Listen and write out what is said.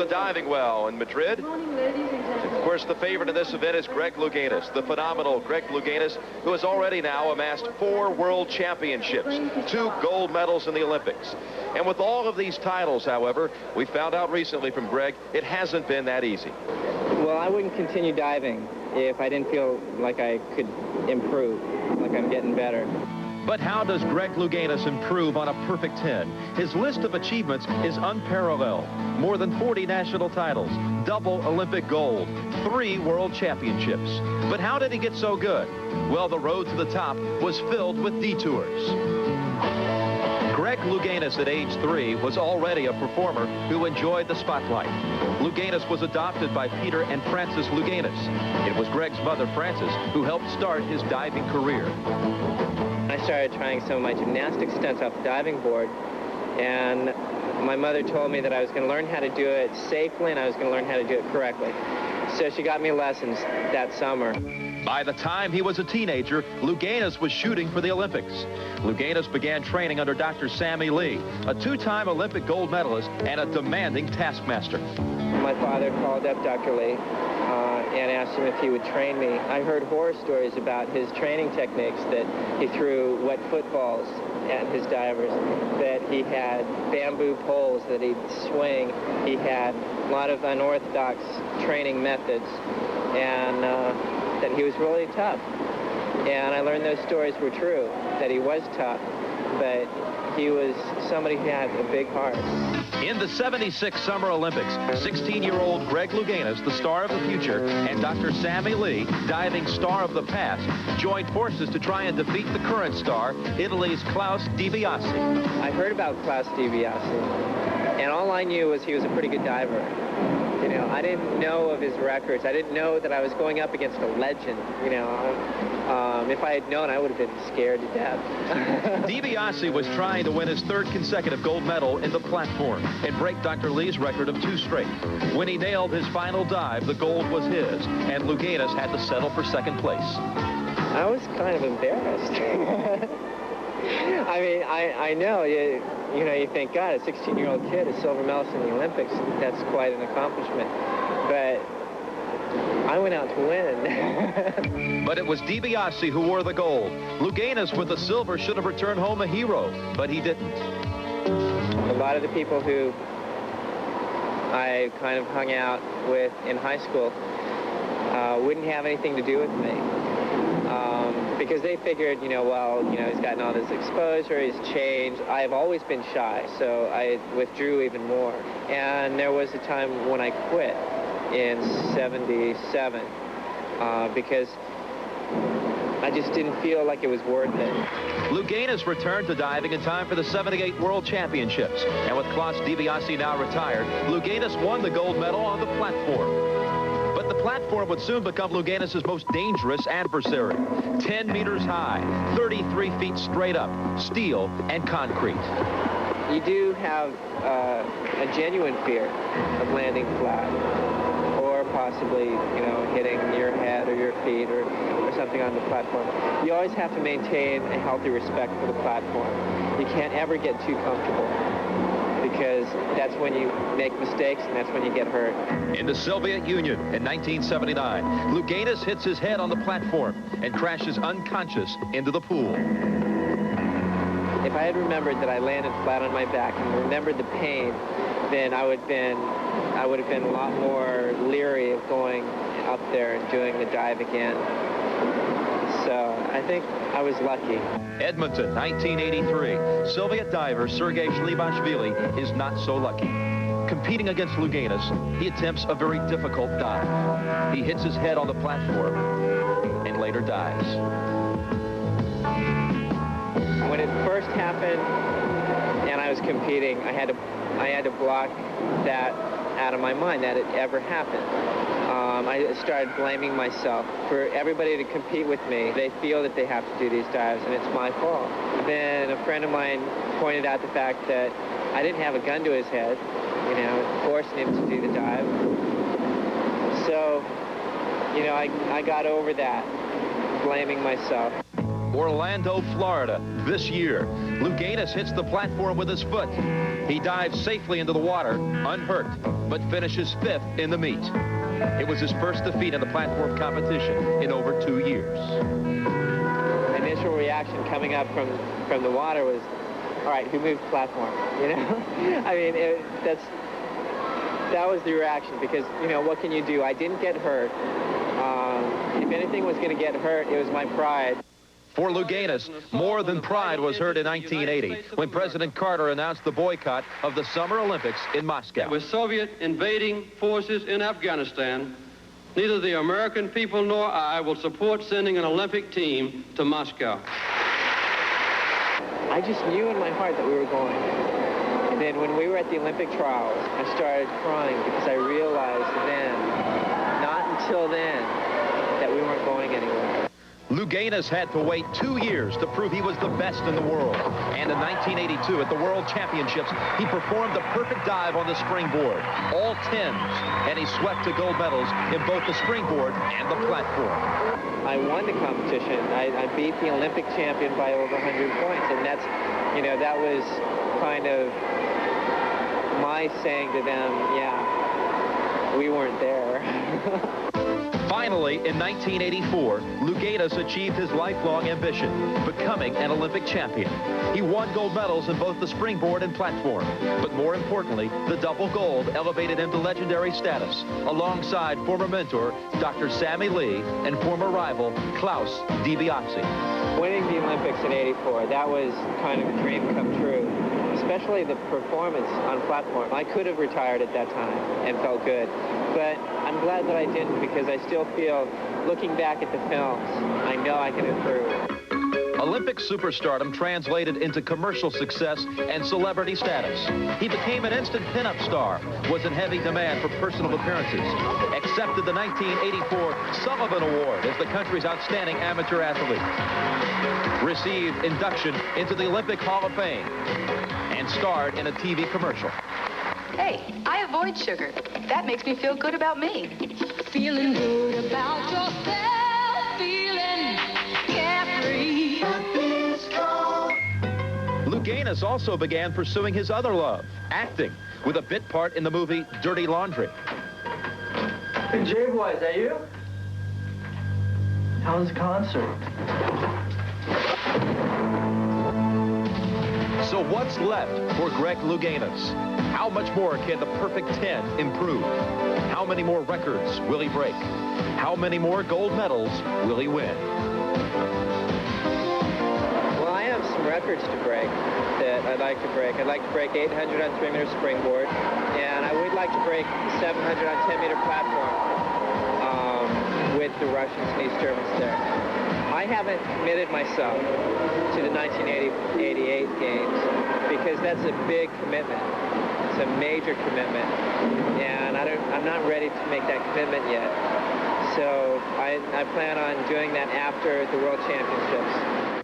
the diving well in Madrid. Of course, the favorite in this event is Greg Louganis, the phenomenal Greg Louganis, who has already now amassed 4 world championships, 2 gold medals in the Olympics. And with all of these titles, however, we found out recently from Greg, it hasn't been that easy. Well, I wouldn't continue diving if I didn't feel like I could improve, like I'm getting better. But how does Greg Louganis improve on a perfect 10? His list of achievements is unparalleled. More than 40 national titles, double Olympic gold, 3 world championships. But how did he get so good? Well, the road to the top was filled with detours. Greg Louganis at age 3 was already a performer who enjoyed the spotlight. Louganis was adopted by Peter and Frances Louganis. It was Greg's mother, Frances, who helped start his diving career. I started trying some of my gymnastic stunts off the diving board, and my mother told me that I was going to learn how to do it safely and I was going to learn how to do it correctly. So she got me lessons that summer. By the time he was a teenager, Louganis was shooting for the Olympics. Louganis began training under Dr. Sammy Lee, a 2-time Olympic gold medalist and a demanding taskmaster. My father called up Dr. Lee and asked him if he would train me. I heard horror stories about his training techniques, that he threw wet footballs at his divers, that he had bamboo poles that he'd swing. He had a lot of unorthodox training methods, and that he was really tough. And I learned those stories were true, that he was tough, but he was somebody who had a big heart. In the '76 Summer Olympics, 16-year-old Greg Louganis, the star of the future, and Dr. Sammy Lee, diving star of the past, joined forces to try and defeat the current star, Italy's Klaus DiBiase. I heard about Klaus DiBiase, and all I knew was he was a pretty good diver. You know, I didn't know of his records. I didn't know that I was going up against a legend, you know. If I had known, I would have been scared to death. DiBiase was trying to win his 3rd consecutive gold medal in the platform and break Dr. Lee's record of 2 straight. When he nailed his final dive, the gold was his, and Louganis had to settle for 2nd place. I was kind of embarrassed. I mean, I know, you know, you think, God, a 16-year-old kid, a silver medalist in the Olympics, that's quite an accomplishment. But I went out to win. But it was DiBiase who wore the gold. Louganis with the silver should have returned home a hero, but he didn't. A lot of the people who I kind of hung out with in high school wouldn't have anything to do with me. Because they figured, you know, well, you know, he's gotten all this exposure, he's changed. I've always been shy, so I withdrew even more. And there was a time when I quit in '77 because I just didn't feel like it was worth it. Louganis returned to diving in time for the '78 World Championships. And with Klaus DiBiase now retired, Louganis won the gold medal on the platform. But the platform would soon become Louganis' most dangerous adversary. 10 meters high, 33 feet straight up, steel and concrete. You do have a genuine fear of landing flat, or possibly, you know, hitting your head or your feet or something on the platform. You always have to maintain a healthy respect for the platform. You can't ever get too comfortable, because that's when you make mistakes and that's when you get hurt. In the Soviet Union in 1979, Louganis hits his head on the platform and crashes unconscious into the pool. If I had remembered that I landed flat on my back and remembered the pain, then I would have been a lot more leery of going up there and doing the dive again. So I think I was lucky. Edmonton, 1983. Soviet diver Sergei Shlibashvili is not so lucky. Competing against Louganis, he attempts a very difficult dive. He hits his head on the platform and later dies. When it first happened and I was competing, I had to block that out of my mind, that it ever happened. I started blaming myself. For everybody to compete with me, they feel that they have to do these dives, and it's my fault. Then a friend of mine pointed out the fact that I didn't have a gun to his head, you know, forcing him to do the dive. So, you know, I got over that, blaming myself. Orlando, Florida, this year. Louganis hits the platform with his foot. He dives safely into the water, unhurt, but finishes 5th in the meet. It was his first defeat in the platform competition in over 2 years. Initial reaction coming up from the water was, all right, who moved the platform? You know, I mean, that was the reaction because, you know, what can you do? I didn't get hurt. If anything was going to get hurt, it was my pride. For Louganis, more than pride was hurt in 1980 when President Carter announced the boycott of the Summer Olympics in Moscow. With Soviet invading forces in Afghanistan, neither the American people nor I will support sending an Olympic team to Moscow. I just knew in my heart that we were going. And then when we were at the Olympic trials, I started crying because I realized then, not until then, that we weren't going anywhere. Louganis had to wait 2 years to prove he was the best in the world. And in 1982 at the World Championships, he performed the perfect dive on the springboard, all 10s, and he swept to gold medals in both the springboard and the platform. I won the competition. I beat the Olympic champion by over 100 points, and that's, you know, that was kind of my saying to them, yeah, we weren't there. Finally, in 1984, Louganis achieved his lifelong ambition, becoming an Olympic champion. He won gold medals in both the springboard and platform. But more importantly, the double gold elevated him to legendary status, alongside former mentor Dr. Sammy Lee and former rival Klaus DiBiase. Winning the Olympics in '84, that was kind of a dream come true, especially the performance on platform. I could have retired at that time and felt good, but I'm glad that I didn't because I still feel, looking back at the films, I know I can improve. Olympic superstardom translated into commercial success and celebrity status. He became an instant pinup star, was in heavy demand for personal appearances, accepted the 1984 Sullivan Award as the country's outstanding amateur athlete, received induction into the Olympic Hall of Fame, and starred in a TV commercial. Hey, I avoid sugar. That makes me feel good about me. Feeling good about yourself, feeling carefree. Louganis also began pursuing his other love, acting, with a bit part in the movie Dirty Laundry. Hey, J-Boy, is that you? How was the concert? So what's left for Greg Louganis? How much more can the perfect 10 improve? How many more records will he break? How many more gold medals will he win? Well, I have some records to break that I'd like to break. I'd like to break 800 on 3-meter springboard, and I would like to break 700 on 10-meter platform with the Russians and East Germans there. I haven't committed myself to the 1988 games because that's a big commitment. It's a major commitment, and I'm not ready to make that commitment yet. So I plan on doing that after the World Championships.